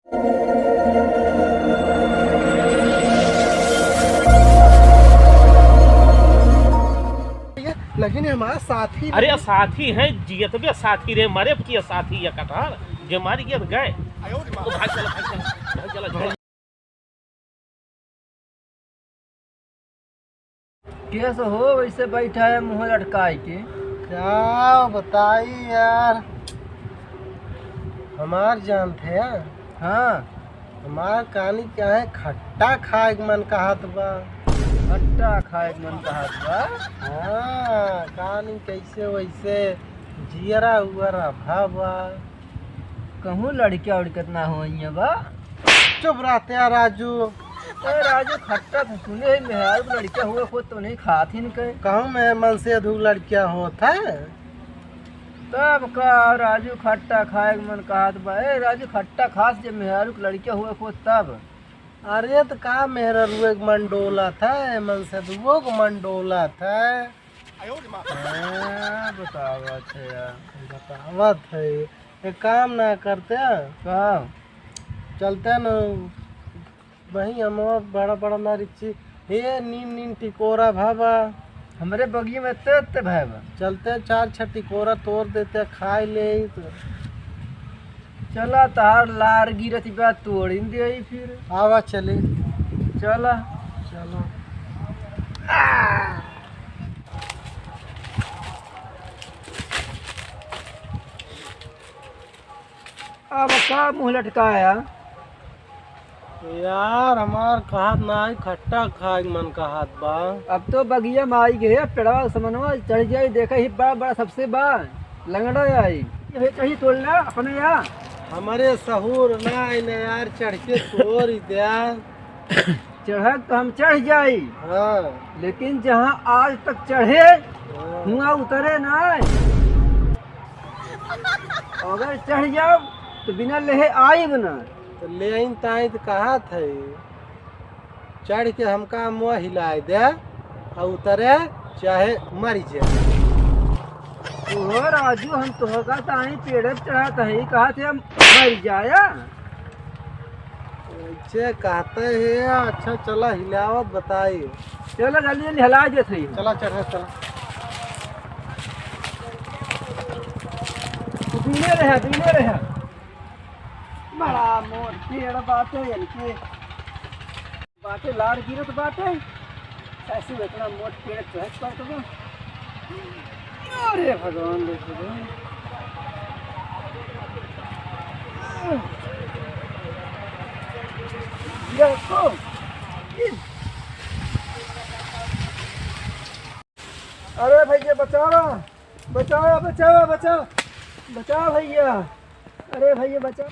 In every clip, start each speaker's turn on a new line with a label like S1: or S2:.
S1: लेकिन हमारा साथी,
S2: अरे साथी है जियत भी साथी रे मरे की साथी या कटार जे मारी गया गए तो भाग चला भाग चला
S3: कैसे हो वैसे बैठा है मुँह लटकाए के?
S1: क्या बताई यार, हमार जान थे यार।
S3: हाँ,
S1: हमार कहानी क्या है, खट्टा खाए के मन कहत बा।
S3: खट्टा खाए के मन कहत बा?
S1: हाँ, कहानी कैसे वैसे जियरा उरा भाबा।
S3: कहूँ लड़किया उड़कत ना हो बा?
S1: चुप रहते हैं राजू।
S3: अरे राजू खट्टा था सुने ही मेहर लड़किया हुए खुद तो नहीं खाती नहीं कहे।
S1: कहूँ मैं मन से अधूर लड़किया होता है
S3: तब का राजू खट्टा खाए के मन कहत बा? ए राजू खट्टा खास जब मेहर लड़किया हुए खुद तब।
S1: अरे तो का मेहरा रुए के मन डोला था, मन से दुओ को मन डोला था।
S3: बतावत है यार,
S1: बतावत है। एक काम ना करते
S3: का
S1: चलते न वही हम बड़ा बड़ा नारिची हे नीन नीन टिकोरा भाबा।
S3: हमारे बगी में ते भाई बा।
S1: चलते 4-6 टिकोरा तोड़ देते खाए ले तो।
S3: चला तार लार गिरती बा तोड़ दे फिर।
S1: आवा चले
S3: चला
S1: चलो।
S3: अब का मुँह लटकाया?
S1: यार हमार कहत ना है, खट्टा खाए के मन कहत बा।
S3: अब तो बगिया में आई गए पेड़वा समनवा चढ़ जाई देखा ही बड़ा बड़ा सबसे बा लंगड़ा आई ये कहीं तोड़ना अपने यार।
S1: हमारे सहूर ना आइले यार, चढ़ के तोड़ दिया।
S3: चढ़क तो हम चढ़ जाई,
S1: हाँ
S3: लेकिन जहाँ आज तक चढ़े हुआ उतरे ना। अगर चढ़ जाओ तो बिना लेहे आई बना।
S1: तो ले आइन ताई तो कहा थे चढ़ के हमका मुँह हिलाए दे और उतरे चाहे मर जाए।
S3: ओ राजू हम तो होगा ताई पेड़ चढ़ा ही कहा थे हम मर जाया।
S1: ऐसे कहते हैं। अच्छा चला हिलावत बताइए।
S3: चलो जल्दी जल्दी हिला देते ही।
S1: चला चढ़े चला।
S3: बीने रहे बड़ा मोर पेड़ बाटे इनके बाटे लार गिरत बाटे ऐसे इतना मोट पेड़ चढ़ पाते बा। अरे भगवान देखो देखो अरे भैया बचाओ बचाओ बचाओ बचाओ बचाओ भैया। अरे भैया बचाओ।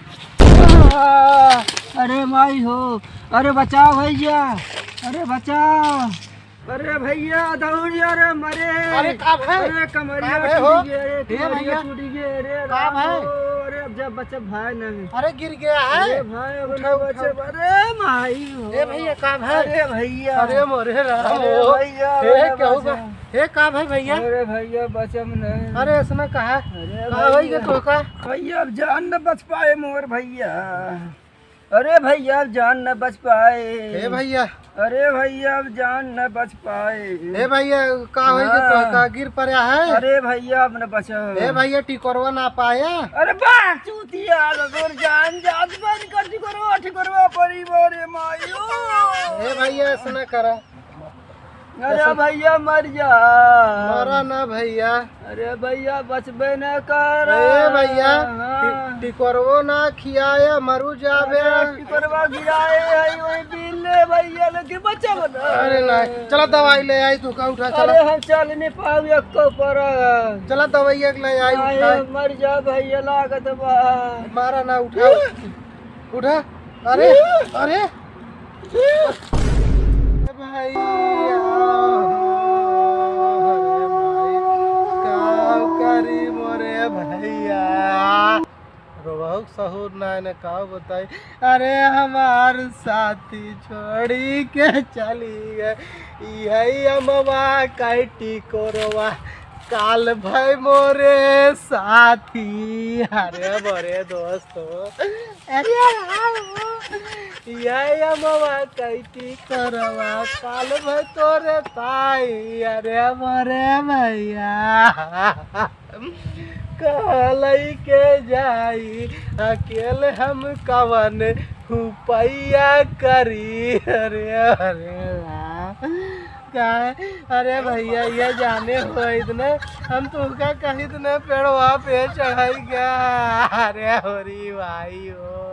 S3: अरे माई हो, अरे बचाओ भैया, अरे बचाओ। अरे भैया दौड़ अरे मरे।
S1: अरे काम है,
S3: अरे कमरिया टूट गई, अरे कमरिया टूट गई। अरे
S1: काम है।
S3: अरे अब जब बच्चा भाई नहीं।
S1: अरे गिर गया है।
S3: अरे भाई अब ना बच्चे। अरे माई हो।
S1: ए भैया काम है।
S3: अरे भैया।
S1: अरे मोरे राम।
S3: अरे भैया।
S1: हे क्या होगा? हे काम है भैया।
S3: अरे भैया बचम नहीं।
S1: अरे इसमें कहा
S3: अरे
S1: होगा तो का
S3: भैया अब जान न बच पाए मोर भैया। अरे भैया अब जान न बच पाए।
S1: हे भैया।
S3: अरे भैया अब जान न बच पाए।
S1: हे भैया का होगा तो का गिर पड़ा है।
S3: अरे भैया अब न बचा।
S1: हे भैया टिकोरवा ना पाया।
S3: अरे बाह चूतिया लगोर जान जात बन कर टिकोरवा परी मोरे मायो।
S1: हे भैया ऐसा ना करा।
S3: अरे भैया मर जा।
S1: मरा ना भैया।
S3: अरे भैया बचबे न कर।
S1: ए भैया टिकोरवो ना खियाया मरू जाबे।
S3: टिकोरवा गिराए है वही बिल्ले भैया लेकिन बच्चा बना।
S1: अरे नहीं चला दवाई ले आई तू का उठा चला।
S3: अरे हम चल नहीं पाऊ एको पर।
S1: चला दवाई एक ले आई उठा।
S3: मर जा भैया लागत बा।
S1: मारा ना उठा उठा। अरे अरे भैया करी मोरे भैया रोहक सहूर नाय का बताई। अरे हमार साथी छोड़ी के चली गए यही अमवा कैटी कोरवा काल भाई मोरे साथी अरे मोरे दोस्तो अरे या मामा कैती करवा काल भाई तोरे ताई अरे मोरे भैया कहलई के जाई अकेले हम कवन हुपैया करी अरे अरे भैया ये जाने हो इतने हम तुमका कहीं इतने पेड़वा पे चढ़ाई गया अरे होरी भाई हो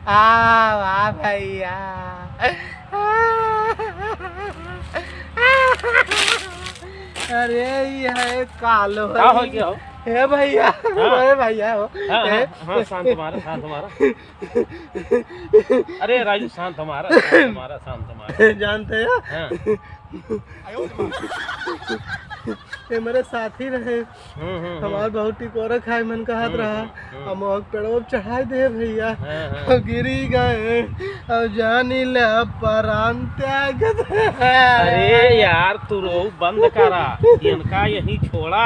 S1: वाह भैया अरे ये कालो
S2: क्या हो गया हो?
S1: हे भैया अरे भैया हो
S2: हाँ, शांत हमारा अरे राजू शांत हमारा
S1: जानते हैं
S2: हाँ।
S1: ये मेरे साथी रहे हमारे बहुत टिकोरा खाए मन का हाथ रहा हम पेड़ों चढ़ाई दे भैया गिरी गए अब जानी ले परान त्याग
S2: अरे यार तू रो बंद करा इनका यही छोड़ा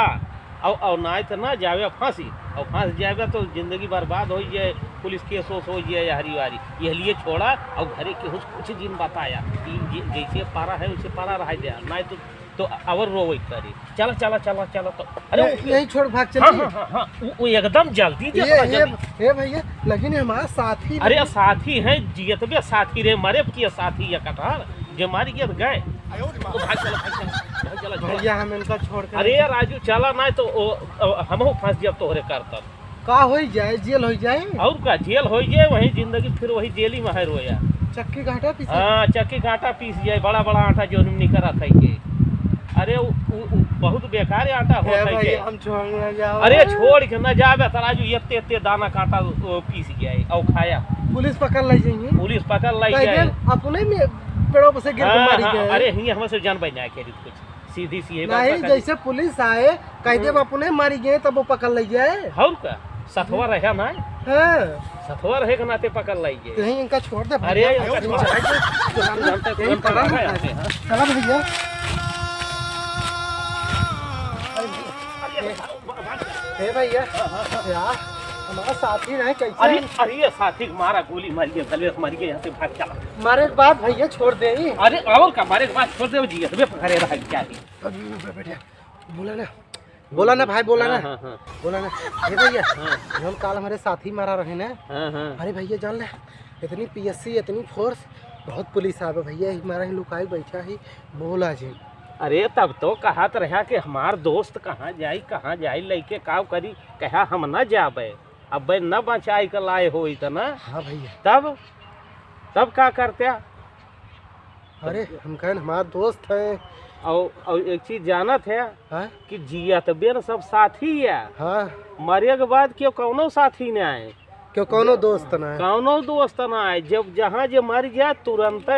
S2: और ना तो ना जावे फांसी और फांस जाएगा तो जिंदगी बर्बाद हो जाए पुलिस केस हो जाए हरी वारी ये लिए छोड़ा और घरे के कुछ दिन बताया कि जैसे पारा है वैसे पारा रह दे ना तो और रोवे करी चला तो अरे
S1: यही छोड़ भाग चल
S2: हाँ, वो एकदम जल्दी
S1: ये भैया लेकिन हमारा साथी
S2: अरे साथी है जियत बे साथी रे मरे किया साथी या कटहर जो मारी गया गए तो भाग चला
S1: भैया हम इनका छोड़ कर
S2: अरे राजू चला ना तो हम फंस जब तोहरे करतर
S1: का हो जाए जेल हो जाए
S2: और का जेल हो जाए वही जिंदगी फिर वही जेल ही में रोया
S1: चक्की घाटा पीस
S2: हाँ चक्की घाटा पीस जाए बड़ा आटा जो नहीं करा था के अरे बहुत बेकार आटा होता है
S1: हम छोड़ ना जाओ
S2: अरे छोड़ के न जावे तराजू इतने दाना काटा पीस गया और खाया
S1: पुलिस पकड़ लाई जाएंगे
S2: पुलिस पकड़ लाई जाए
S1: अपने में पेड़ों पर से गिर के मारी गए
S2: अरे ही हमसे जान बना के कुछ सीधी सी
S1: नहीं जैसे पुलिस आए कहते अपने मारी गए तब वो पकड़ लाई जाए
S2: और का सथवा रहे ना सथवा रहे के नाते पकड़ लाई जाए
S1: यहीं इनका छोड़ दे
S2: अरे
S1: चला भैया हे भैया यार हमारा साथी रहे कैसे
S2: अरे साथी मारा गोली मारी के गले मारी के यहाँ से भाग चला
S1: मारे के बाद भैया छोड़ दे
S2: अरे और का मारे के बाद छोड़ दे जी तबे पकड़े रहा क्या
S1: बोला ना भाई बोला ना
S2: हाँ।
S1: बोला ना हे भैया हम कल हमारे साथी मारा रहे ना
S2: हाँ।
S1: अरे भैया जान ले इतनी पीएससी इतनी फोर्स बहुत पुलिस आवे भैया हमारा ही लुकाई बैठा ही बोला जी
S2: अरे तब तो कहत रहा कि हमार दोस्त कहाँ जाई लइके काव करी कहा हम न जाबे अब न बचाई के लाए हो इतना
S1: हाँ भैया
S2: तब का करते
S1: अरे हम कहन हमारा दोस्त है
S2: और एक चीज जानत है
S1: हाँ?
S2: कि जियत बेर सब साथी है
S1: हाँ
S2: मरे के बाद क्यों कौनो साथी न आए
S1: क्यों कौनो दोस्त ना है
S2: कौनो दोस्त न आए जब जहाँ जे मर जाए तुरंत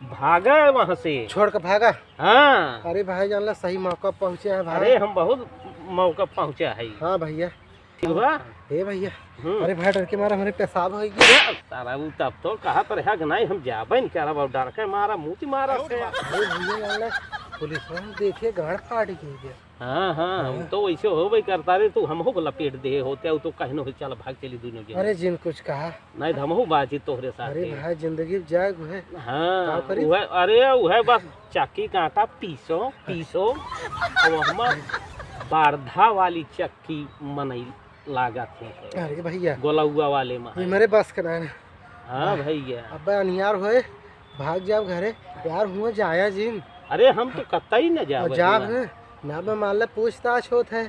S2: भागा वहाँ से
S1: छोड़ कर भागा
S2: हाँ
S1: अरे भाई जान ला सही मौका पहुँचे है भाई
S2: अरे हम बहुत मौका पहुँचा है
S1: हाँ भैया हे भैया अरे भाई डर के मारा हमारे पेशाब हो गया
S2: तारा वो तब तो कहा तो रहा नहीं हम जाबे नहीं करा डर के मारा मुँह मारा
S1: अरे भैया जान ला पुलिस वाले देखे गाड़ फाट गई
S2: हाँ हम तो वैसे हो भाई करता रहे तू हम हो लपेट दे होते तो कहीं न चल भाग चली दोनों
S1: अरे जिन कुछ कहा
S2: नहीं हम हो बाजी तोहरे साथ
S1: अरे भाई जिंदगी जाए है
S2: हाँ अरे वह बस चक्की कांटा पीसो और हम बारधा वाली चक्की मनई लागत है
S1: अरे भैया
S2: गोलौआ वाले में
S1: मेरे बस का ना
S2: हाँ भैया
S1: अब अनियार होए भाग जाओ घरे यार हुआ जाया जिन
S2: अरे हम तो कतई न जाब
S1: ना मैं मान ला पूछताछ होत है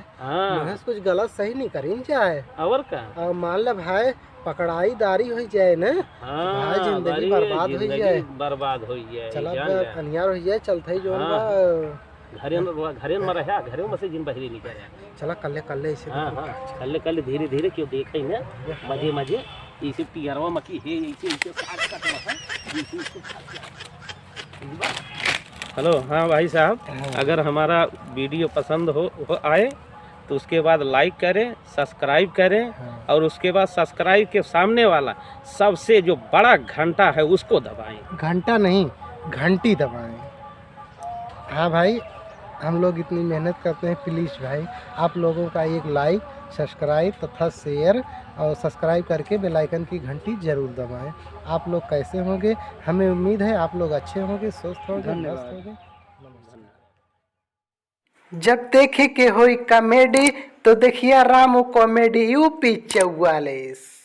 S1: कुछ गलत सही नहीं करीन जाए
S2: और का
S1: मान ला भाई पकड़ाई दारी हो जाए ना भाई जिंदगी बर्बाद हो जाए चला अनियार हो जाए चलते ही जो
S2: घरे में रहा घरे में से जिन बहरी नहीं करे
S1: चला कल्ले ऐसे
S2: कल्ले धीरे क्यों देखे ना मजे इसे पियरवा मकी है हेलो हाँ भाई साहब अगर हमारा वीडियो पसंद हो आए तो उसके बाद लाइक करें सब्सक्राइब करें और उसके बाद सब्सक्राइब के सामने वाला सबसे जो बड़ा घंटा है उसको दबाएं।
S1: घंटा नहीं घंटी दबाएं। हाँ भाई हम लोग इतनी मेहनत करते हैं, प्लीज़ भाई आप लोगों का एक लाइक, सब्सक्राइब तथा शेयर और सब्सक्राइब करके बेल आइकन की घंटी जरूर दबाएं। आप लोग कैसे होंगे, हमें उम्मीद है आप लोग अच्छे होंगे, स्वस्थ होंगे, मस्त होंगे। जब देखे के होई कॉमेडी तो देखिए रामू कॉमेडी यूपी 44।